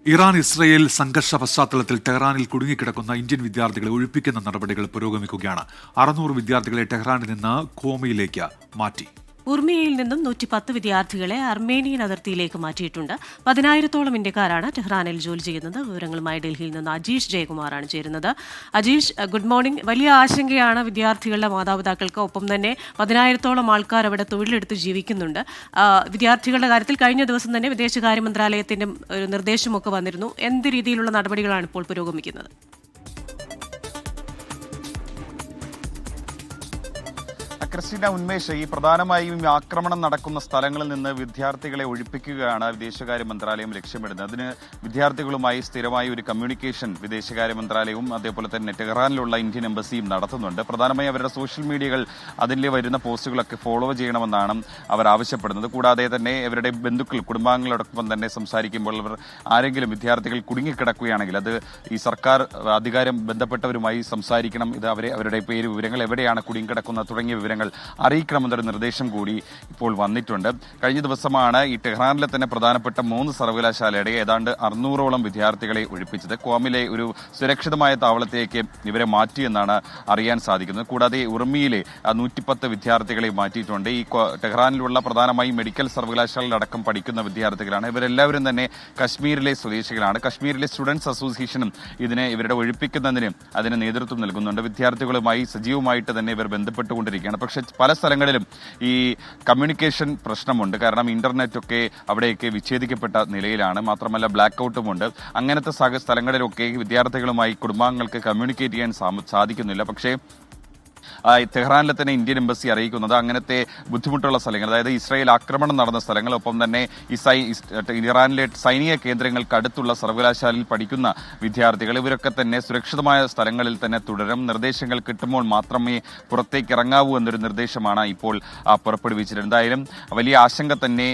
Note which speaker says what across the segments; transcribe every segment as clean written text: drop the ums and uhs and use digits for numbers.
Speaker 1: Iran Israel സംഘർഷ പശ്ചാത്തലത്തിൽ ടെഹ്റാനിൽ കുടുങ്ങിക്കിടക്കുന്ന ഇന്ത്യൻ വിദ്യാർത്ഥികളെ ഒഴിപ്പിക്കുന്ന നടപടികൾ പുരോഗമിക്കുകയാണ്. 600 വിദ്യാർത്ഥികളെ ടെഹ്റാനിൽ നിന്ന് ഖോമയിലേക്ക് മാറ്റി.
Speaker 2: ഉർമിയയിൽ നിന്നും 110 വിദ്യാർത്ഥികളെ അർമേനിയൻ അതിർത്തിയിലേക്ക് മാറ്റിയിട്ടുണ്ട്. 10,000-ഓളം ഇന്ത്യക്കാരാണ് ടെഹ്റാനിൽ ജോലി ചെയ്യുന്നത്. വിവരങ്ങളുമായി ഡൽഹിയിൽ നിന്ന് അജീഷ് ജയകുമാറാണ് ചേരുന്നത്. Ajeesh, good morning. വലിയ ആശങ്കയാണ് വിദ്യാർത്ഥികളുടെ മാതാപിതാക്കൾക്ക്. ഒപ്പം തന്നെ 10,000-ഓളം ആൾക്കാർ അവിടെ തൊഴിലെടുത്ത് ജീവിക്കുന്നുണ്ട്. വിദ്യാർത്ഥികളുടെ കാര്യത്തിൽ കഴിഞ്ഞ ദിവസം തന്നെ വിദേശകാര്യ മന്ത്രാലയത്തിന്റെ ഒരു നിർദ്ദേശമൊക്കെ വന്നിരുന്നു. എന്ത് രീതിയിലുള്ള നടപടികളാണ് ഇപ്പോൾ പുരോഗമിക്കുന്നത്?
Speaker 3: ക്രിസ്റ്റീന, ഉന്മേഷ്, ഈ പ്രധാനമായും ആക്രമണം നടക്കുന്ന സ്ഥലങ്ങളിൽ നിന്ന് വിദ്യാർത്ഥികളെ ഒഴിപ്പിക്കുകയാണ് വിദേശകാര്യ മന്ത്രാലയം ലക്ഷ്യമിടുന്നത്. അതിന് വിദ്യാർത്ഥികളുമായി സ്ഥിരമായി ഒരു കമ്മ്യൂണിക്കേഷൻ വിദേശകാര്യ മന്ത്രാലയവും അതേപോലെ തന്നെ ടെഹ്റാനിലുള്ള ഇന്ത്യൻ എംബസിയും നടത്തുന്നുണ്ട്. പ്രധാനമായും അവരുടെ സോഷ്യൽ മീഡിയകൾ അതിൽ വരുന്ന പോസ്റ്റുകളൊക്കെ ഫോളോ ചെയ്യണമെന്നാണ് അവർ ആവശ്യപ്പെടുന്നത്. കൂടാതെ തന്നെ ഇവരുടെ ബന്ധുക്കൾ, കുടുംബാംഗങ്ങളോടൊപ്പം തന്നെ സംസാരിക്കുമ്പോൾ അവർ ആരെങ്കിലും വിദ്യാർത്ഥികൾ കുടുങ്ങിക്കിടക്കുകയാണെങ്കിൽ അത് ഈ സർക്കാർ അധികാരം ബന്ധപ്പെട്ടവരുമായി സംസാരിക്കണം. ഇത് അവരുടെ പേര്, വിവരങ്ങൾ, എവിടെയാണ് കുടുങ്ങിക്കിടക്കുന്നത് തുടങ്ങിയ വിവരങ്ങൾ അറിയിക്കണമെന്നൊരു നിർദ്ദേശം കൂടി ഇപ്പോൾ വന്നിട്ടുണ്ട്. കഴിഞ്ഞ ദിവസമാണ് ഈ ടെഹ്റാനിലെ തന്നെ പ്രധാനപ്പെട്ട 3 സർവകലാശാലയുടെ ഏതാണ്ട് 600ഓളം വിദ്യാർത്ഥികളെ ഒഴിപ്പിച്ചത്. ക്വാമിലെ ഒരു സുരക്ഷിതമായ താവളത്തിലേക്ക് ഇവരെ മാറ്റിയെന്നാണ് അറിയാൻ സാധിക്കുന്നത്. കൂടാതെ ഉർമിയിലെ 110 വിദ്യാർത്ഥികളെ മാറ്റിയിട്ടുണ്ട്. ഈ ടെഹ്റാനിലുള്ള പ്രധാനമായും മെഡിക്കൽ സർവകലാശാലയിലടക്കം പഠിക്കുന്ന വിദ്യാർത്ഥികളാണ്. ഇവരെല്ലാവരും തന്നെ കശ്മീരിലെ സ്വദേശികളാണ്. കശ്മീരിലെ സ്റ്റുഡൻസ് അസോസിയേഷനും ഇവരുടെ ഒഴിപ്പിക്കുന്നതിന് അതിന് നേതൃത്വം നൽകുന്നുണ്ട്. വിദ്യാർത്ഥികളുമായി സജീവമായിട്ട് തന്നെ ഇവർ ബന്ധപ്പെട്ടുകൊണ്ടിരിക്കുകയാണ്. പക്ഷെ പല സ്ഥലങ്ങളിലും ഈ കമ്മ്യൂണിക്കേഷൻ പ്രശ്നമുണ്ട്. കാരണം ഇന്റർനെറ്റൊക്കെ അവിടെയൊക്കെ വിച്ഛേദിക്കപ്പെട്ട നിലയിലാണ്. മാത്രമല്ല ബ്ലാക്ക് ഔട്ടുമുണ്ട്. അങ്ങനത്തെ സ്ഥലങ്ങളിലൊക്കെ വിദ്യാർത്ഥികളുമായി കുടുംബാംഗങ്ങൾക്ക് കമ്മ്യൂണിക്കേറ്റ് ചെയ്യാൻ സാധിക്കുന്നില്ല. പക്ഷേ ടെഹ്റാനിലെ തന്നെ ഇന്ത്യൻ എംബസി അറിയിക്കുന്നത് അങ്ങനത്തെ ബുദ്ധിമുട്ടുള്ള സ്ഥലങ്ങൾ, അതായത് ഇസ്രായേൽ ആക്രമണം നടന്ന സ്ഥലങ്ങൾ, ഒപ്പം തന്നെ ഇറാനിലെ സൈനിക കേന്ദ്രങ്ങൾക്ക് അടുത്തുള്ള സർവകലാശാലയിൽ പഠിക്കുന്ന വിദ്യാർത്ഥികൾ, ഇവരൊക്കെ തന്നെ സുരക്ഷിതമായ സ്ഥലങ്ങളിൽ തന്നെ തുടരും. നിർദ്ദേശങ്ങൾ കിട്ടുമ്പോൾ മാത്രമേ പുറത്തേക്ക് ഇറങ്ങാവൂ എന്നൊരു നിർദ്ദേശമാണ് ഇപ്പോൾ പുറപ്പെടുവിച്ചിട്ടുണ്ട്. എന്തായാലും വലിയ ആശങ്ക തന്നെ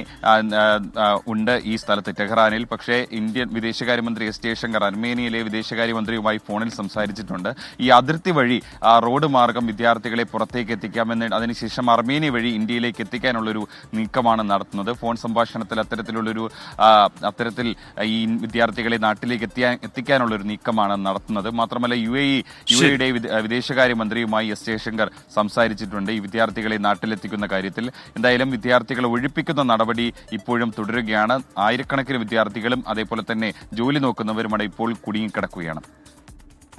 Speaker 3: ഉണ്ട് ഈ സ്ഥലത്ത് ടെഹ്റാനിൽ. പക്ഷേ ഇന്ത്യൻ വിദേശകാര്യമന്ത്രി എസ് ജയശങ്കർ അർമേനിയയിലെ വിദേശകാര്യമന്ത്രിയുമായി ഫോണിൽ സംസാരിച്ചിട്ടുണ്ട്. ഈ അതിർത്തി വഴി റോഡ് മാർഗം വിദ്യാർത്ഥികളെ പുറത്തേക്ക് എത്തിക്കാമെന്ന്, അതിനുശേഷം അർമേനിയ വഴി ഇന്ത്യയിലേക്ക് എത്തിക്കാനുള്ളൊരു നീക്കമാണ് നടത്തുന്നത്. ഫോൺ സംഭാഷണത്തിൽ അത്തരത്തിൽ ഈ വിദ്യാർത്ഥികളെ നാട്ടിലേക്ക് എത്തിക്കാനുള്ളൊരു നീക്കമാണ് നടത്തുന്നത്. മാത്രമല്ല യുഎഇയുടെ വിദേശകാര്യമന്ത്രിയുമായി എസ് ജയശങ്കർ സംസാരിച്ചിട്ടുണ്ട് ഈ വിദ്യാർത്ഥികളെ നാട്ടിലെത്തിക്കുന്ന കാര്യത്തിൽ. എന്തായാലും വിദ്യാർത്ഥികളെ ഒഴിപ്പിക്കുന്ന നടപടി ഇപ്പോഴും തുടരുകയാണ്. ആയിരക്കണക്കിന് വിദ്യാർത്ഥികളും അതേപോലെ തന്നെ ജോലി നോക്കുന്നവരുമാണ് ഇപ്പോൾ കുടുങ്ങിക്കിടക്കുകയാണ്.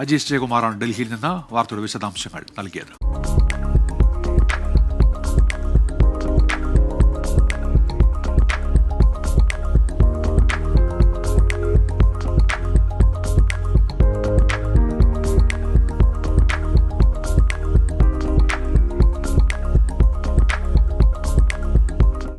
Speaker 1: അജീഷ് ജയകുമാറാണ് ഡൽഹിയിൽ നിന്ന് വാർത്തയുടെ വിശദാംശങ്ങൾ നൽകിയത്.